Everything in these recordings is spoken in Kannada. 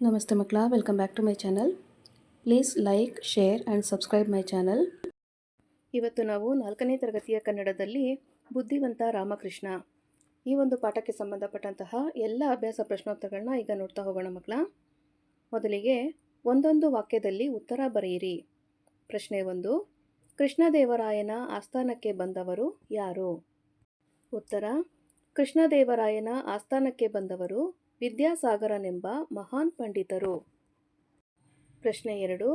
ನಮಸ್ತೆ ಮಕ್ಕಳ, welcome back to my channel. Please like, share and subscribe my channel. ಇವತ್ತು ನಾವು 4ನೇ ತರಗತಿಯ ಕನ್ನಡದಲ್ಲಿ ಬುದ್ಧಿವಂತ ರಾಮಕೃಷ್ಣ ಈ ಒಂದು ಪಾಠಕ್ಕೆ ಸಂಬಂಧಪಟ್ಟಂತಹ ಎಲ್ಲ ಅಭ್ಯಾಸ ಪ್ರಶ್ನೋತ್ತರಗಳನ್ನ ಈಗ ನೋಡ್ತಾ ಹೋಗೋಣ ಮಕ್ಕಳ. ಮೊದಲಿಗೆ ಒಂದೊಂದು ವಾಕ್ಯದಲ್ಲಿ ಉತ್ತರ ಬರೆಯಿರಿ. ಪ್ರಶ್ನೆ 1, ಕೃಷ್ಣದೇವರಾಯನ ಆಸ್ಥಾನಕ್ಕೆ ಬಂದವರು ಯಾರು? ಉತ್ತರ: ಕೃಷ್ಣದೇವರಾಯನ ಆಸ್ಥಾನಕ್ಕೆ ಬಂದವರು ವಿದ್ಯಾಸಾಗರನೆಂಬ ಮಹಾನ್ ಪಂಡಿತರು. ಪ್ರಶ್ನೆ 2,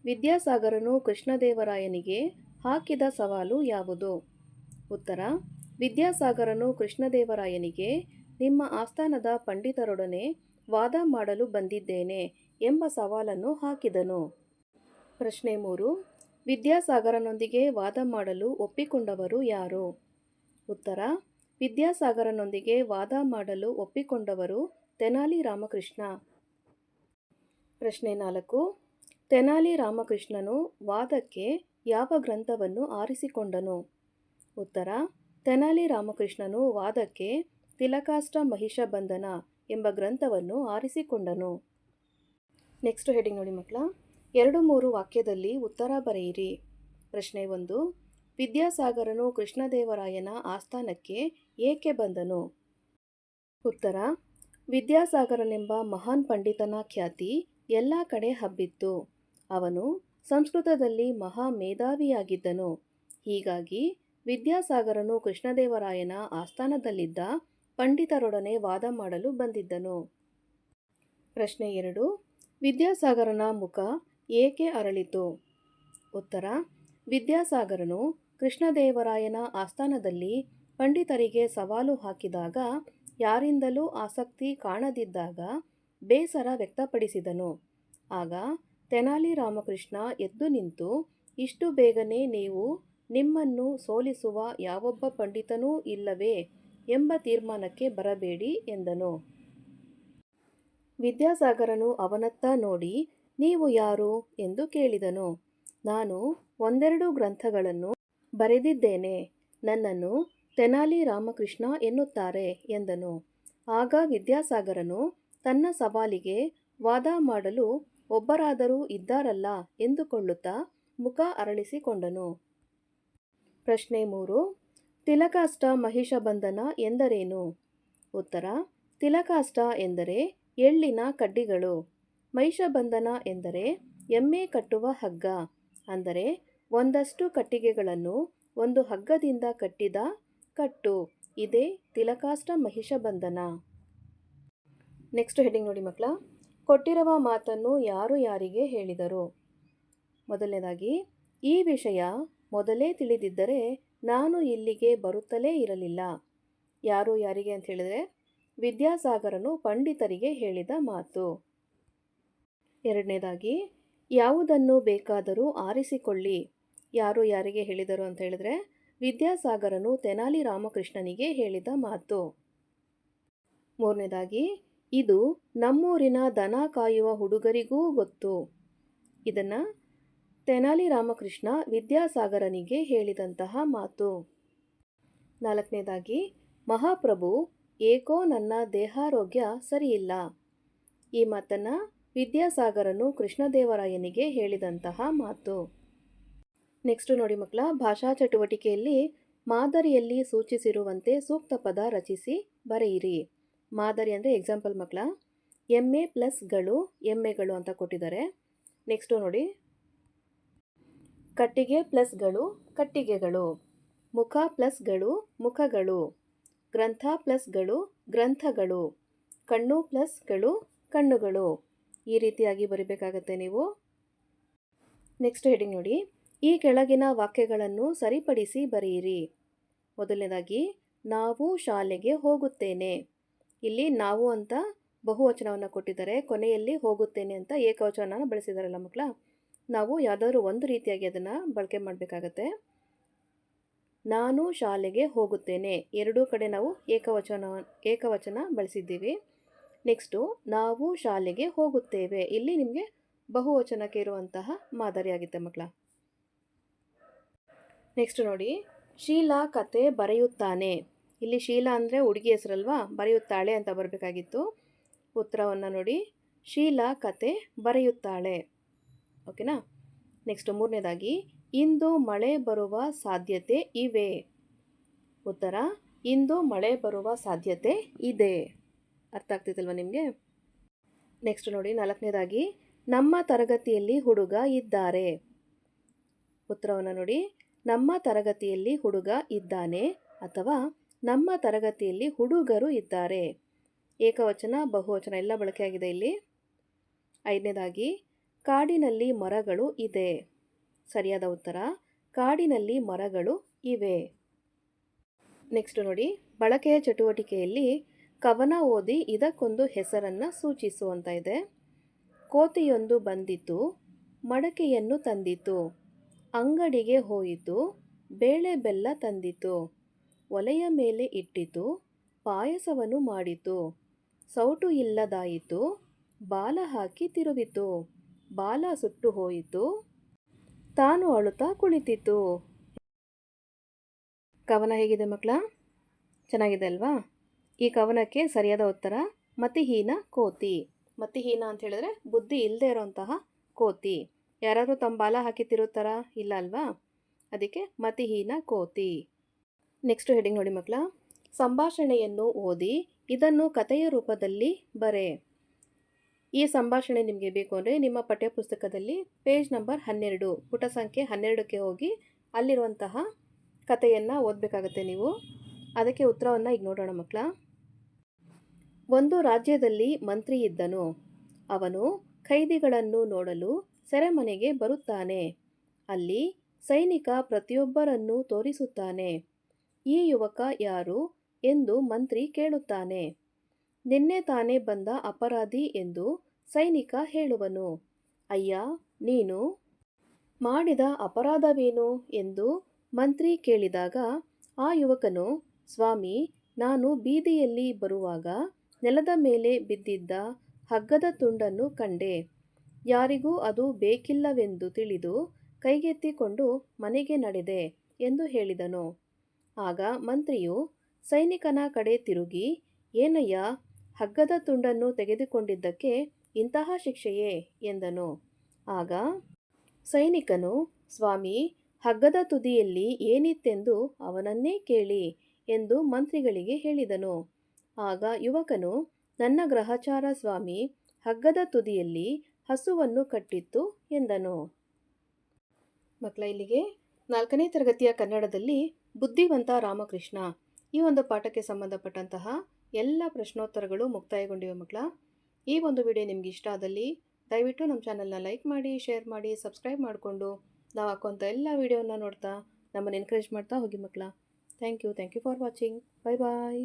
ವಿದ್ಯಾಸಾಗರನು ಕೃಷ್ಣದೇವರಾಯನಿಗೆ ಹಾಕಿದ ಸವಾಲು ಯಾವುದು? ಉತ್ತರ: ವಿದ್ಯಾಸಾಗರನು ಕೃಷ್ಣದೇವರಾಯನಿಗೆ ನಿಮ್ಮ ಆಸ್ಥಾನದ ಪಂಡಿತರೊಡನೆ ವಾದ ಮಾಡಲು ಬಂದಿದ್ದೇನೆ ಎಂಬ ಸವಾಲನ್ನು ಹಾಕಿದನು. ಪ್ರಶ್ನೆ 3, ವಿದ್ಯಾಸಾಗರನೊಂದಿಗೆ ವಾದ ಮಾಡಲು ಒಪ್ಪಿಕೊಂಡವರು ಯಾರು? ಉತ್ತರ: ವಿದ್ಯಾಸಾಗರನೊಂದಿಗೆ ವಾದ ಮಾಡಲು ಒಪ್ಪಿಕೊಂಡವರು ತೆನಾಲಿ ರಾಮಕೃಷ್ಣ. ಪ್ರಶ್ನೆ 4, ತೆನಾಲಿ ರಾಮಕೃಷ್ಣನು ವಾದಕ್ಕೆ ಯಾವ ಗ್ರಂಥವನ್ನು ಆರಿಸಿಕೊಂಡನು? ಉತ್ತರ: ತೆನಾಲಿ ರಾಮಕೃಷ್ಣನು ವಾದಕ್ಕೆ ತಿಲಕಾಷ್ಟ ಮಹಿಷಬಂಧನ ಎಂಬ ಗ್ರಂಥವನ್ನು ಆರಿಸಿಕೊಂಡನು. ನೆಕ್ಸ್ಟ್ ಹೆಡಿಂಗ್ ನೋಡಿ ಮಕ್ಕಳ. 2-3 ವಾಕ್ಯದಲ್ಲಿ ಉತ್ತರ ಬರೆಯಿರಿ. ಪ್ರಶ್ನೆ 1, ವಿದ್ಯಾಸಾಗರನು ಕೃಷ್ಣದೇವರಾಯನ ಆಸ್ಥಾನಕ್ಕೆ ಏಕೆ ಬಂದನು? ಉತ್ತರ: ವಿದ್ಯಾಸಾಗರನೆಂಬ ಮಹಾನ್ ಪಂಡಿತನ ಖ್ಯಾತಿ ಎಲ್ಲ ಕಡೆ ಹಬ್ಬಿತ್ತು. ಅವನು ಸಂಸ್ಕೃತದಲ್ಲಿ ಮಹಾ ಮೇಧಾವಿಯಾಗಿದ್ದನು. ಹೀಗಾಗಿ ವಿದ್ಯಾಸಾಗರನು ಕೃಷ್ಣದೇವರಾಯನ ಆಸ್ಥಾನದಲ್ಲಿದ್ದ ಪಂಡಿತರೊಡನೆ ವಾದ ಮಾಡಲು ಬಂದಿದ್ದನು. ಪ್ರಶ್ನೆ 2, ವಿದ್ಯಾಸಾಗರನ ಮುಖ ಏಕೆ ಅರಳಿತು? ಉತ್ತರ: ವಿದ್ಯಾಸಾಗರನು ಕೃಷ್ಣದೇವರಾಯನ ಆಸ್ಥಾನದಲ್ಲಿ ಪಂಡಿತರಿಗೆ ಸವಾಲು ಹಾಕಿದಾಗ ಯಾರಿಂದಲೂ ಆಸಕ್ತಿ ಕಾಣದಿದ್ದಾಗ ಬೇಸರ ವ್ಯಕ್ತಪಡಿಸಿದನು. ಆಗ ತೆನಾಲಿ ರಾಮಕೃಷ್ಣ ಎದ್ದು ನಿಂತು, ಇಷ್ಟು ಬೇಗನೆ ನೀವು ನಿಮ್ಮನ್ನು ಸೋಲಿಸುವ ಯಾವೊಬ್ಬ ಪಂಡಿತನೂ ಇಲ್ಲವೇ ಎಂಬ ತೀರ್ಮಾನಕ್ಕೆ ಬರಬೇಡಿ ಎಂದನು. ವಿದ್ಯಾಸಾಗರನು ಅವನತ್ತ ನೋಡಿ, ನೀವು ಯಾರು ಎಂದು ಕೇಳಿದನು. ನಾನು ಒಂದೆರಡು ಗ್ರಂಥಗಳನ್ನು ಬರೆದಿದ್ದೇನೆ. ನನ್ನನ್ನು ತೆನಾಲಿ ರಾಮಕೃಷ್ಣ ಎನ್ನುತ್ತಾರೆ ಎಂದನು. ಆಗ ವಿದ್ಯಾಸಾಗರನು ತನ್ನ ಸವಾಲಿಗೆ ವಾದ ಮಾಡಲು ಒಬ್ಬರಾದರೂ ಇದ್ದಾರಲ್ಲ ಎಂದುಕೊಳ್ಳುತ್ತಾ ಮುಖ ಅರಳಿಸಿಕೊಂಡನು. ಪ್ರಶ್ನೆ 3, ತಿಲಕಾಷ್ಟ ಮಹಿಷಬಂಧನ ಎಂದರೇನು? ಉತ್ತರ: ತಿಲಕಾಷ್ಟ ಎಂದರೆ ಎಳ್ಳಿನ ಕಡ್ಡಿಗಳು. ಮಹಿಷಬಂಧನ ಎಂದರೆ ಎಮ್ಮೆ ಕಟ್ಟುವ ಹಗ್ಗ. ಅಂದರೆ ಒಂದಷ್ಟು ಕಟ್ಟಿಗೆಗಳನ್ನು ಒಂದು ಹಗ್ಗದಿಂದ ಕಟ್ಟಿದ ಕಟ್ಟು. ಇದೇ ತಿಲಕಾಷ್ಟ ಮಹಿಷಬಂಧನ. ನೆಕ್ಸ್ಟ್ ಹೆಡಿಂಗ್ ನೋಡಿ ಮಕ್ಕಳ. ಕೊಟ್ಟಿರುವ ಮಾತನ್ನು ಯಾರು ಯಾರಿಗೆ ಹೇಳಿದರು? ಮೊದಲನೇದಾಗಿ, ಈ ವಿಷಯ ಮೊದಲೇ ತಿಳಿದಿದ್ದರೆ ನಾನು ಇಲ್ಲಿಗೆ ಬರುತ್ತಲೇ ಇರಲಿಲ್ಲ. ಯಾರು ಯಾರಿಗೆ ಅಂತ ಹೇಳಿದರೆ, ವಿದ್ಯಾಸಾಗರನು ಪಂಡಿತರಿಗೆ ಹೇಳಿದ ಮಾತು. ಎರಡನೇದಾಗಿ, ಯಾವುದನ್ನು ಬೇಕಾದರೂ ಆರಿಸಿಕೊಳ್ಳಿ. ಯಾರು ಯಾರಿಗೆ ಹೇಳಿದರು ಅಂತ ಹೇಳಿದ್ರೆ, ವಿದ್ಯಾಸಾಗರನು ತೆನಾಲಿ ರಾಮಕೃಷ್ಣನಿಗೆ ಹೇಳಿದ ಮಾತು. ಮೂರನೇದಾಗಿ, ಇದು ನಮ್ಮೂರಿನ ದನ ಕಾಯುವ ಹುಡುಗರಿಗೂ ಗೊತ್ತು. ಇದನ್ನು ತೆನಾಲಿ ರಾಮಕೃಷ್ಣ ವಿದ್ಯಾಸಾಗರನಿಗೆ ಹೇಳಿದಂತಹ ಮಾತು. ನಾಲ್ಕನೇದಾಗಿ, ಮಹಾಪ್ರಭು, ಏಕೋ ನನ್ನ ದೇಹಾರೋಗ್ಯ ಸರಿಯಿಲ್ಲ. ಈ ಮಾತನ್ನು ವಿದ್ಯಾಸಾಗರನು ಕೃಷ್ಣದೇವರಾಯನಿಗೆ ಹೇಳಿದಂತಹ ಮಾತು. ನೆಕ್ಸ್ಟ್ ನೋಡಿ ಮಕ್ಕಳ, ಭಾಷಾ ಚಟುವಟಿಕೆಯಲ್ಲಿ ಮಾದರಿಯಲ್ಲಿ ಸೂಚಿಸಿರುವಂತೆ ಸೂಕ್ತ ಪದ ರಚಿಸಿ ಬರೆಯಿರಿ. ಮಾದರಿ ಅಂದರೆ ಎಕ್ಸಾಂಪಲ್ ಮಕ್ಕಳ. ಎಮ್ಮೆ ಪ್ಲಸ್ಗಳು ಎಮ್ಮೆಗಳು ಅಂತ ಕೊಟ್ಟಿದ್ದಾರೆ. ನೆಕ್ಸ್ಟು ನೋಡಿ, ಕಟ್ಟಿಗೆ ಪ್ಲಸ್ಗಳು ಕಟ್ಟಿಗೆಗಳು, ಮುಖ ಪ್ಲಸ್ಗಳು ಮುಖಗಳು, ಗ್ರಂಥ ಪ್ಲಸ್ಗಳು ಗ್ರಂಥಗಳು, ಕಣ್ಣು ಪ್ಲಸ್ಗಳು ಕಣ್ಣುಗಳು. ಈ ರೀತಿಯಾಗಿ ಬರಿಬೇಕಾಗತ್ತೆ ನೀವು. ನೆಕ್ಸ್ಟ್ ಹೆಡಿಂಗ್ ನೋಡಿ, ಈ ಕೆಳಗಿನ ವಾಕ್ಯಗಳನ್ನು ಸರಿಪಡಿಸಿ ಬರೆಯಿರಿ. ಮೊದಲನೇದಾಗಿ, ನಾವು ಶಾಲೆಗೆ ಹೋಗುತ್ತೇನೆ. ಇಲ್ಲಿ ನಾವು ಅಂತ ಬಹುವಚನವನ್ನು ಕೊಟ್ಟಿದ್ದಾರೆ. ಕೊನೆಯಲ್ಲಿ ಹೋಗುತ್ತೇನೆ ಅಂತ ಏಕವಚನ ಬಳಸಿದಾರಲ್ಲ ಮಕ್ಕಳ. ನಾವು ಯಾವುದಾದ್ರೂ ಒಂದು ರೀತಿಯಾಗಿ ಅದನ್ನು ಬಳಕೆ ಮಾಡಬೇಕಾಗತ್ತೆ. ನಾನು ಶಾಲೆಗೆ ಹೋಗುತ್ತೇನೆ, ಎರಡೂ ಕಡೆ ನಾವು ಏಕವಚನ ಬಳಸಿದ್ದೀವಿ. ನೆಕ್ಸ್ಟು, ನಾವು ಶಾಲೆಗೆ ಹೋಗುತ್ತೇವೆ, ಇಲ್ಲಿ ನಿಮಗೆ ಬಹುವಚನಕ್ಕೆ ಇರುವಂತಹ ಮಾದರಿಯಾಗಿದೆ ಮಕ್ಕಳ. ನೆಕ್ಸ್ಟ್ ನೋಡಿ, ಶೀಲಾ ಕತೆ ಬರೆಯುತ್ತಾನೆ. ಇಲ್ಲಿ ಶೀಲಾ ಅಂದರೆ ಹುಡುಗಿ ಹೆಸರಲ್ವಾ, ಬರೆಯುತ್ತಾಳೆ ಅಂತ ಬರಬೇಕಾಗಿತ್ತು. ಉತ್ತರವನ್ನು ನೋಡಿ, ಶೀಲಾ ಕತೆ ಬರೆಯುತ್ತಾಳೆ. ಓಕೆನಾ. ನೆಕ್ಸ್ಟ್ ಮೂರನೇದಾಗಿ, ಇಂದು ಮಳೆ ಬರುವ ಸಾಧ್ಯತೆ ಇವೆ. ಉತ್ತರ, ಇಂದು ಮಳೆ ಬರುವ ಸಾಧ್ಯತೆ ಇದೆ. ಅರ್ಥ ಆಗ್ತಿತ್ತಲ್ವ ನಿಮಗೆ? ನೆಕ್ಸ್ಟ್ ನೋಡಿ, ನಾಲ್ಕನೇದಾಗಿ, ನಮ್ಮ ತರಗತಿಯಲ್ಲಿ ಹುಡುಗ ಇದ್ದಾರೆ. ಉತ್ತರವನ್ನು ನೋಡಿ, ನಮ್ಮ ತರಗತಿಯಲ್ಲಿ ಹುಡುಗ ಇದ್ದಾನೆ ಅಥವಾ ನಮ್ಮ ತರಗತಿಯಲ್ಲಿ ಹುಡುಗರು ಇದ್ದಾರೆ. ಏಕವಚನ ಬಹುವಚನ ಎಲ್ಲ ಬಳಕೆಯಾಗಿದೆ ಇಲ್ಲಿ. ಐದನೇದಾಗಿ, ಕಾಡಿನಲ್ಲಿ ಮರಗಳು ಇದೆ. ಸರಿಯಾದ ಉತ್ತರ, ಕಾಡಿನಲ್ಲಿ ಮರಗಳು ಇವೆ. ನೆಕ್ಸ್ಟ್ ನೋಡಿ, ಬಳಕೆಯ ಚಟುವಟಿಕೆಯಲ್ಲಿ ಕವನ ಓದಿ ಇದಕ್ಕೊಂದು ಹೆಸರನ್ನು ಸೂಚಿಸು ಅಂತ ಇದೆ. ಕೋತಿಯೊಂದು ಬಂದಿತು, ಮಡಕೆಯನ್ನು ತಂದಿತು, ಅಂಗಡಿಗೆ ಹೋಯಿತು, ಬೇಳೆ ಬೆಲ್ಲ ತಂದಿತು, ಒಲೆಯ ಮೇಲೆ ಇಟ್ಟಿತು, ಪಾಯಸವನ್ನು ಮಾಡಿತು, ಸೌಟು ಇಲ್ಲದಾಯಿತು, ಬಾಲ ಹಾಕಿ ತಿರುವಿತು, ಬಾಲ ಸುಟ್ಟು ಹೋಯಿತು, ತಾನು ಅಳುತ್ತಾ ಕುಳಿತಿತು. ಕವನ ಹೇಗಿದೆ ಮಕ್ಕಳ? ಚೆನ್ನಾಗಿದೆ ಅಲ್ವಾ? ಈ ಕವನಕ್ಕೆ ಸರಿಯಾದ ಉತ್ತರ ಮತಿಹೀನ ಕೋತಿ. ಮತಿಹೀನ ಅಂತ ಹೇಳಿದ್ರೆ ಬುದ್ಧಿ ಇಲ್ಲದೆ ಇರೋಂತಹ ಕೋತಿ. ಯಾರಾದರೂ ತಮ್ಮ ಬಾಲ ಹಾಕಿ ತಿರುತ್ತಾರಾ? ಇಲ್ಲ ಅಲ್ವಾ? ಅದಕ್ಕೆ ಮತಿಹೀನ ಕೋತಿ. ನೆಕ್ಸ್ಟ್ ಹೆಡಿಂಗ್ ನೋಡಿ ಮಕ್ಕಳ, ಸಂಭಾಷಣೆಯನ್ನು ಓದಿ ಇದನ್ನು ಕಥೆಯ ರೂಪದಲ್ಲಿ ಬರೆ. ಈ ಸಂಭಾಷಣೆ ನಿಮಗೆ ಬೇಕು ಅಂದರೆ ನಿಮ್ಮ ಪಠ್ಯಪುಸ್ತಕದಲ್ಲಿ ಪೇಜ್ ನಂಬರ್ 12 ಪುಟ ಸಂಖ್ಯೆ 12ಕ್ಕೆ ಹೋಗಿ ಅಲ್ಲಿರುವಂತಹ ಕಥೆಯನ್ನು ಓದಬೇಕಾಗತ್ತೆ ನೀವು. ಅದಕ್ಕೆ ಉತ್ತರವನ್ನು ಈಗ ನೋಡೋಣ ಮಕ್ಕಳ. ಒಂದು ರಾಜ್ಯದಲ್ಲಿ ಮಂತ್ರಿ ಇದ್ದನು. ಅವನು ಖೈದಿಗಳನ್ನು ನೋಡಲು ಸೆರೆಮನೆಗೆ ಬರುತ್ತಾನೆ. ಅಲ್ಲಿ ಸೈನಿಕ ಪ್ರತಿಯೊಬ್ಬರನ್ನು ತೋರಿಸುತ್ತಾನೆ. ಈ ಯುವಕ ಯಾರು ಎಂದು ಮಂತ್ರಿ ಕೇಳುತ್ತಾನೆ. ನಿನ್ನೆ ತಾನೇ ಬಂದ ಅಪರಾಧಿ ಎಂದು ಸೈನಿಕ ಹೇಳುವನು. ಅಯ್ಯ, ನೀನು ಮಾಡಿದ ಅಪರಾಧವೇನು ಎಂದು ಮಂತ್ರಿ ಕೇಳಿದಾಗ ಆ ಯುವಕನು, ಸ್ವಾಮಿ, ನಾನು ಬೀದಿಯಲ್ಲಿ ಬರುವಾಗ ನೆಲದ ಮೇಲೆ ಬಿದ್ದಿದ್ದ ಹಗ್ಗದ ತುಂಡನ್ನು ಕಂಡೆ. ಯಾರಿಗೂ ಅದು ಬೇಕಿಲ್ಲವೆಂದು ತಿಳಿದು ಕೈಗೆತ್ತಿಕೊಂಡು ಮನೆಗೆ ನಡೆದೆ ಎಂದು ಹೇಳಿದನು. ಆಗ ಮಂತ್ರಿಯು ಸೈನಿಕನ ಕಡೆ ತಿರುಗಿ, ಏನಯ್ಯ, ಹಗ್ಗದ ತುಂಡನ್ನು ತೆಗೆದುಕೊಂಡಿದ್ದಕ್ಕೆ ಇಂತಹ ಶಿಕ್ಷೆಯೇ ಎಂದನು. ಆಗ ಸೈನಿಕನು, ಸ್ವಾಮಿ, ಹಗ್ಗದ ತುದಿಯಲ್ಲಿ ಏನಿತ್ತೆಂದು ಅವನನ್ನೇ ಕೇಳಿ ಎಂದು ಮಂತ್ರಿಗಳಿಗೆ ಹೇಳಿದನು. ಆಗ ಯುವಕನು, ನನ್ನ ಗ್ರಹಚಾರ ಸ್ವಾಮಿ, ಹಗ್ಗದ ತುದಿಯಲ್ಲಿ ಹಸುವನ್ನು ಕಟ್ಟಿತ್ತು ಎಂದನು. ಮಕ್ಕಳ, ಇಲ್ಲಿಗೆ 4ನೇ ತರಗತಿಯ ಕನ್ನಡದಲ್ಲಿ ಬುದ್ಧಿವಂತ ರಾಮಕೃಷ್ಣ ಈ ಒಂದು ಪಾಠಕ್ಕೆ ಸಂಬಂಧಪಟ್ಟಂತಹ ಎಲ್ಲ ಪ್ರಶ್ನೋತ್ತರಗಳು ಮುಕ್ತಾಯಗೊಂಡಿವೆ ಮಕ್ಕಳ. ಈ ಒಂದು ವಿಡಿಯೋ ನಿಮ್ಗೆ ಇಷ್ಟ ಆದಲ್ಲಿ ದಯವಿಟ್ಟು ನಮ್ಮ ಚಾನಲ್ನ ಲೈಕ್ ಮಾಡಿ, ಶೇರ್ ಮಾಡಿ, ಸಬ್ಸ್ಕ್ರೈಬ್ ಮಾಡಿಕೊಂಡು ನಾವು ಹಾಕುವಂಥ ಎಲ್ಲ ವಿಡಿಯೋನ ನೋಡ್ತಾ ನಮ್ಮನ್ನು ಎನ್ಕರೇಜ್ ಮಾಡ್ತಾ ಹೋಗಿ ಮಕ್ಕಳ. Thank you for watching. Bye bye.